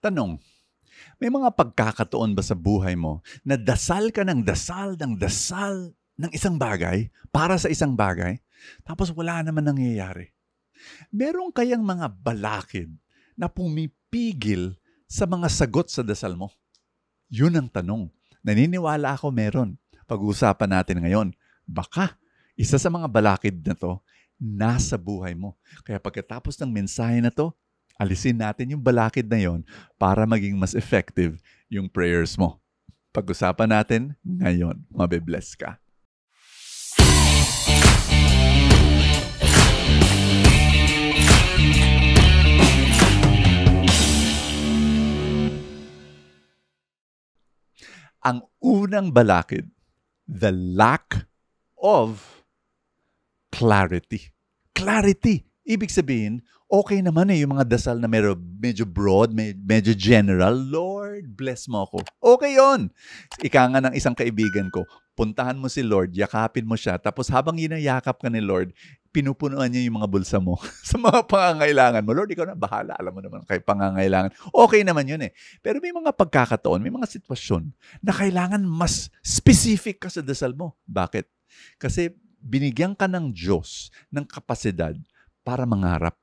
Tanong, may mga pagkakataon ba sa buhay mo na dasal ka ng dasal ng dasal ng isang bagay para sa isang bagay, tapos wala naman nangyayari? Meron kayang mga balakid na pumipigil sa mga sagot sa dasal mo? Yun ang tanong. Naniniwala ako meron. Pag-uusapan natin ngayon, baka isa sa mga balakid na to nasa buhay mo. Kaya pagkatapos ng mensahe na to, alisin natin yung balakid na yon para maging mas effective yung prayers mo. Pag-usapan natin ngayon. Mabe-bless ka. Ang unang balakid, the lack of clarity. Clarity. Ibig sabihin, okay naman yung mga dasal na medyo broad, medyo general. Lord, bless mo ako. Okay yon. Ika nga ng isang kaibigan ko, puntahan mo si Lord, yakapin mo siya, tapos habang ginayakap ka ni Lord, pinupunuan niya yung mga bulsa mo sa mga pangangailangan mo. Lord, ikaw na bahala. Alam mo naman kay pangangailangan. Okay naman yun eh. Pero may mga pagkakataon, may mga sitwasyon na kailangan mas specific ka sa dasal mo. Bakit? Kasi binigyan ka ng Diyos ng kapasidad para mangarap.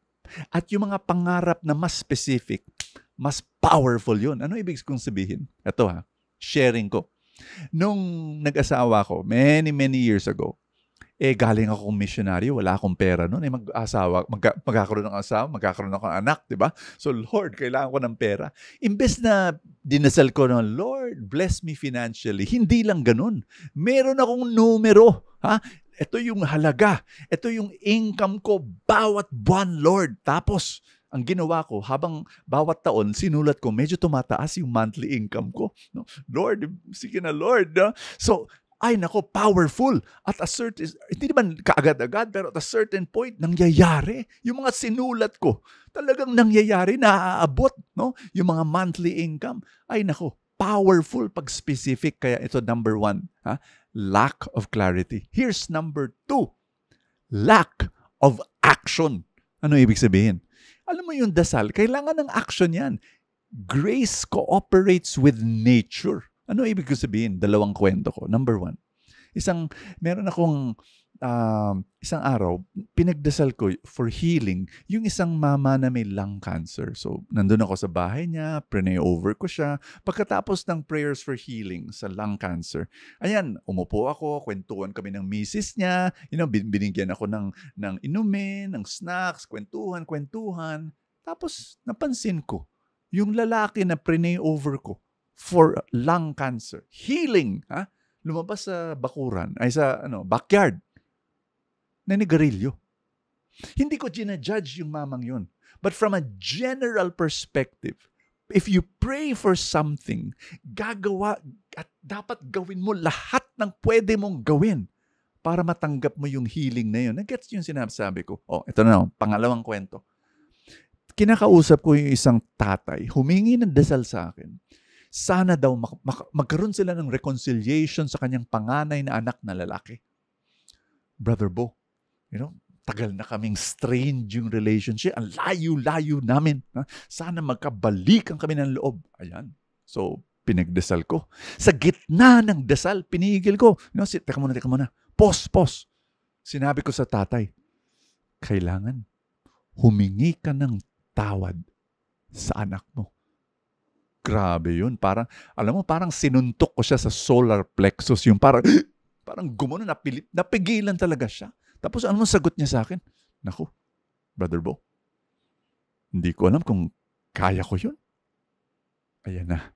At yung mga pangarap na mas specific, mas powerful yun. Ano ibig kong sabihin? Ito sharing ko. Nung nag-asawa ko, many years ago, galing akong missionary, wala akong pera noon. Magkakaroon ng asawa, magkakaroon ako ng anak, di ba? So, Lord, kailangan ko ng pera. Imbes na dinasal ko ng, Lord, bless me financially. Hindi lang ganun. Meron akong numero. Ito yung halaga. Ito yung income ko bawat buwan, Lord. Tapos, ang ginawa ko, habang bawat taon, sinulat ko, medyo tumataas yung monthly income ko. No? Lord, sige na, Lord. So, ay nako, powerful. At a certain, hindi naman kaagad-agad, pero at a certain point, nangyayari. Yung mga sinulat ko, talagang nangyayari, naaabot. No? Yung mga monthly income, ay nako, powerful pag specific. Kaya ito number 1, lack of clarity. Here's number 2, lack of action. Ano ibig sabihin? Alam mo yung dasal, kailangan ng action yan. Grace cooperates with nature. Ano ibig ko sabihin? Dalawang kwento ko. Number 1, meron akong isang araw, pinagdasal ko for healing yung isang mama na may lung cancer. So, nandun ako sa bahay niya, pray over ko siya. Pagkatapos ng prayers for healing sa lung cancer, ayan, umupo ako, kwentuhan kami ng misis niya, binigyan ako ng inumin, ng snacks, kwentuhan. Tapos, napansin ko, yung lalaki na pray over ko for lung cancer, healing, lumabas sa bakuran, ay sa backyard, nanigarilyo. Hindi ko ginajudge yung mamang yun. But from a general perspective, if you pray for something, gagawa at dapat gawin mo lahat ng pwede mong gawin para matanggap mo yung healing na yun. Nag-gets yung sinasabi ko? Ito na, pangalawang kwento. Kinakausap ko yung isang tatay, humingi ng dasal sa akin. Sana daw magkaroon sila ng reconciliation sa kanyang panganay na anak na lalaki. Brother Bo, tagal na kaming strained yung relationship. Ang layo-layo namin. Sana magkabalikan kami ng loob. Ayan. So, pinagdasal ko. Sa gitna ng dasal, pinigil ko. Teka muna. Pause. Sinabi ko sa tatay, kailangan humingi ka ng tawad sa anak mo. Grabe yun. Parang sinuntok ko siya sa solar plexus. Yung parang gumuno, napigilan talaga siya. Tapos ano sagot niya sa akin? Naku, Brother Bo, hindi ko alam kung kaya ko yun. Ayan na.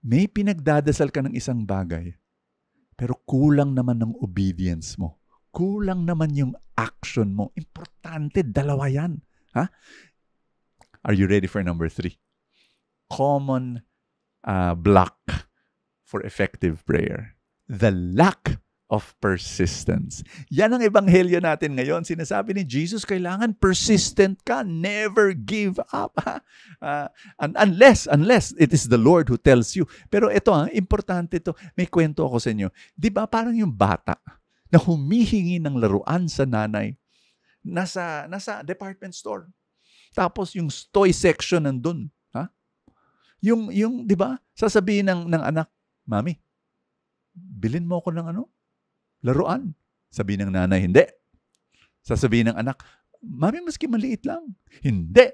May pinagdadasal ka ng isang bagay, pero kulang naman ng obedience mo. Kulang naman yung action mo. Importante, dalawa yan. Are you ready for number 3? Common block for effective prayer. The lack of persistence. Yan ang ebanghelyo natin ngayon. Sinasabi ni Jesus, kailangan persistent ka. Never give up. Unless it is the Lord who tells you. Pero ito, importante ito. May kwento ako sa inyo. Di ba parang yung bata na humihingi ng laruan sa nanay nasa department store. Tapos yung toy section nandun. Yung 'di ba? Sasabihin ng anak, "Mami, bilhin mo ako ng laruan." Sabihin ng nanay, "Hindi." Sasabihin ng anak, "Mami, maski maliit lang." "Hindi."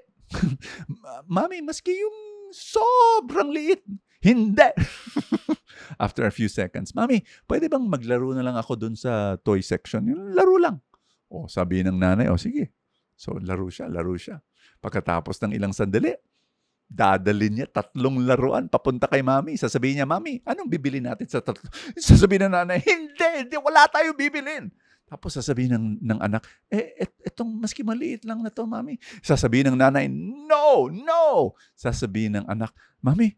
"Mami, maski yung sobrang liit." "Hindi." After a few seconds, "Mami, pwede bang maglaro na lang ako dun sa toy section? Yung laro lang." O, sabi ng nanay, "O sige." So, laro siya. Pagkatapos ng ilang sandali, dadalhin niya 3 laruan papunta kay mami. Sasabihin niya, "Mami, anong bibili natin sa 3?" Sasabihin ng nanay, hindi, wala tayong bibilin." Tapos sasabihin ng anak, etong maski maliit lang na to, mami." Sasabihin ng nanay, no. Sasabihin ng anak, "Mami,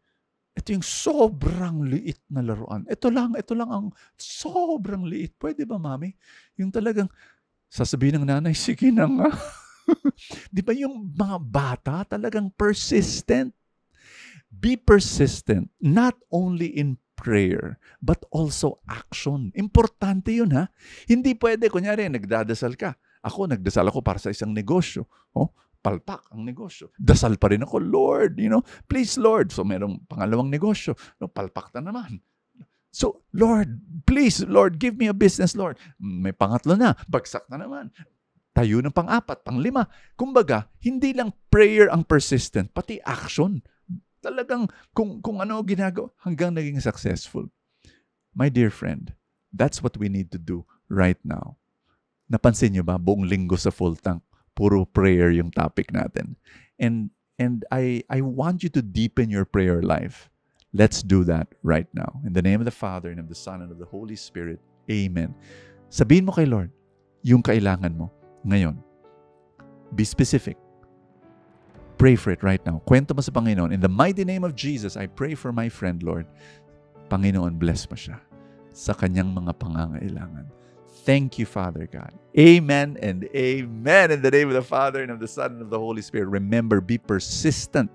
ito yung sobrang liit na laruan. Ito lang ang sobrang liit. Pwede ba, mami?" Yung talagang, sasabihin ng nanay, "Sige na nga." Di ba yung mga bata talagang persistent? Be persistent, not only in prayer, but also action. Importante yun, ha? Hindi pwede, kunyari, nagdadasal ka. Nagdasal ako para sa isang negosyo. Palpak ang negosyo. Dasal pa rin ako, "Lord, please, Lord." So, merong pangalawang negosyo. Palpak na naman. So, "Lord, please, Lord, give me a business, Lord." May pangatlo na, bagsak na naman. Tayo ng pang-4, pang-5. Kumbaga, hindi lang prayer ang persistent, pati action. Talagang kung ano ginagawa hanggang naging successful. My dear friend, that's what we need to do right now. Napansin niyo ba, buong linggo sa Full Tank, puro prayer yung topic natin. And I want you to deepen your prayer life. Let's do that right now. In the name of the Father, and of the Son, and of the Holy Spirit. Amen. Sabihin mo kay Lord, yung kailangan mo ngayon. Be specific. Pray for it right now. Kwento mo sa Panginoon. In the mighty name of Jesus, I pray for my friend, Lord. Panginoon, bless mo siya sa kanyang mga pangangailangan. Thank you, Father God. Amen and amen. In the name of the Father, and of the Son, and of the Holy Spirit. Remember, be persistent.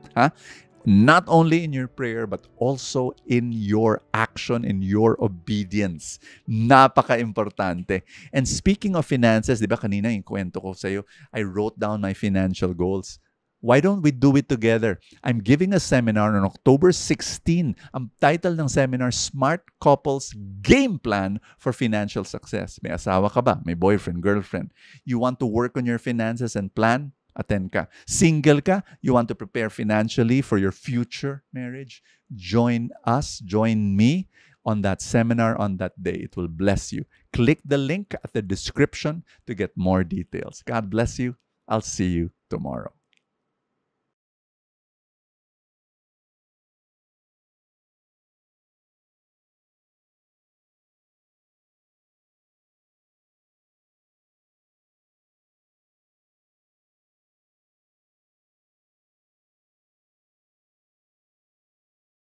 Not only in your prayer, but also in your action, in your obedience. Napaka-importante. And speaking of finances, di ba kanina yung kwento ko sa'yo, I wrote down my financial goals. Why don't we do it together? I'm giving a seminar on October 16. Ang title ng seminar, Smart Couples Game Plan for Financial Success. May asawa ka ba? May boyfriend, girlfriend? You want to work on your finances and plan? Attend ka. Single ka? You want to prepare financially for your future marriage? Join us, join me on that seminar on that day. It will bless you. Click the link at the description to get more details. God bless you. I'll see you tomorrow.